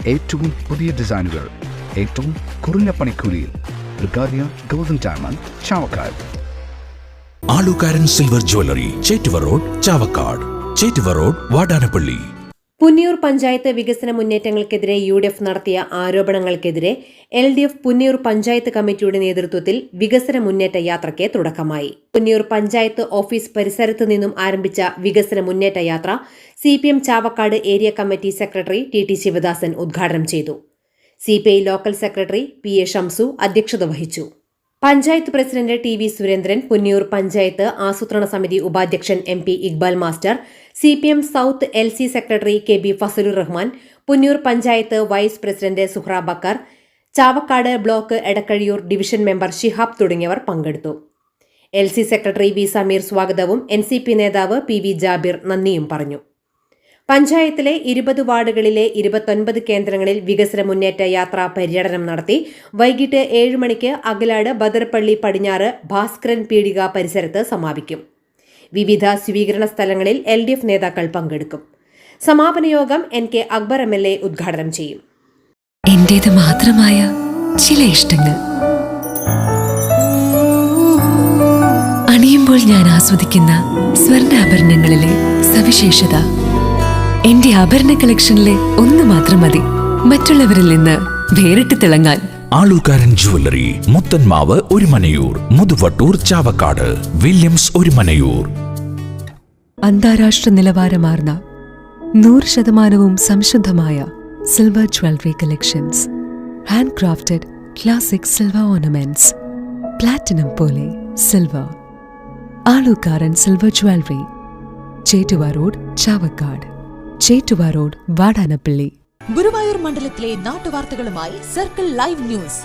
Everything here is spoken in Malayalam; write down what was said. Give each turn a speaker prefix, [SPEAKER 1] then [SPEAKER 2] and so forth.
[SPEAKER 1] ഏറ്റവും പുതിയ ഡിസൈനുകൾ ഏറ്റവും കുറഞ്ഞ പണിക്കൂലിയിൽ. ബ്രിഗാദിയ golden diamond, Chavakkad.
[SPEAKER 2] Alukaran silver jewellery, Chettuva road, Chavakkad. Chettuva road, Vadanappally.
[SPEAKER 3] Punniyur panchayat വികസന മുന്നേറ്റങ്ങൾക്കെതിരെ UDF നടത്തിയ ആരോപണങ്ങൾക്കെതിരെ LDF പുന്നിയൂർ പഞ്ചായത്ത് കമ്മിറ്റിയുടെ നേതൃത്വത്തിൽ വികസന മുന്നേറ്റ യാത്രയ്ക്ക് തുടക്കമായി. പുന്നിയൂർ പഞ്ചായത്ത് ഓഫീസ് പരിസരത്ത് നിന്നും ആരംഭിച്ച വികസന മുന്നേറ്റ യാത്ര CPM ചാവക്കാട് ഏരിയ കമ്മിറ്റി സെക്രട്ടറി TT ശിവദാസൻ ഉദ്ഘാടനം ചെയ്തു. CPI local secretary PA Shamsu അധ്യക്ഷത വഹിച്ചു. പഞ്ചായത്ത് പ്രസിഡന്റ് TV സുരേന്ദ്രൻ, പുന്നിയൂർ പഞ്ചായത്ത് ആസൂത്രണ സമിതി ഉപാധ്യക്ഷൻ MP Iqbal master, CPM south LC secretary KB Fazalur Rahman, Punniyur panchayat vice president Suhra Bakkar, Chavakkad block Edakkazhiyur division member Shihab തുടങ്ങിയവർ പങ്കെടുത്തു. LC സെക്രട്ടറി V സമീർ സ്വാഗതവും NCP നേതാവ് PV ജാബിർ നന്ദിയും പറഞ്ഞു. പഞ്ചായത്തിലെ 20 വാർഡുകളിലെ 29 കേന്ദ്രങ്ങളിൽ വികസന മുന്നേറ്റ യാത്രാ പര്യടനം നടത്തി. വൈകിട്ട് 7 മണിക്ക് അകലാട് ബദർപള്ളി പടിഞ്ഞാറ് ഭാസ്കരൻ പീടിക പരിസരത്ത് സമാപിക്കും. വിവിധ സ്വീകരണ സ്ഥലങ്ങളിൽ LDF നേതാക്കൾ പങ്കെടുക്കും. സമാപന യോഗം NK അക്ബർ MLA ഉദ്ഘാടനം ചെയ്യും.
[SPEAKER 4] എന്റേത് മാത്രമായ ചില ഇഷ്ടങ്ങൾ അണിയുമ്പോൾ ഞാൻ ആസ്വദിക്കുന്ന സ്വർണ്ണാഭരണങ്ങളിലെ സവിശേഷത. എന്റെ ആഭരണ കളക്ഷനിലെ ഒന്ന് മാത്രം മതി മറ്റുള്ളവരിൽ നിന്ന് വേറിട്ട് തിളങ്ങാൻ.
[SPEAKER 2] ആലുകാരൻ ജ്വല്ലറി, മുത്തൻമാവ് ഒരുമനയൂർ, മുതുവട്ടൂർ, ചാവക്കാട്. വില്യംസ് ഒരുമനയൂർ.
[SPEAKER 4] അന്താരാഷ്ട്ര നിലവാരമാർന്ന 100% സംശുദ്ധമായ silver jewellery collections. Hand crafted classic silver ornaments. Platinum പോലെ silver. Alukaran silver jewellery, Chettuva road, Chavakkad. Chettuva road, Vadanappally.
[SPEAKER 5] Guruvayur മണ്ഡലത്തിലെ നാട്ടുവാർത്തകളുമായി സർക്കിൾ ലൈവ് ന്യൂസ്.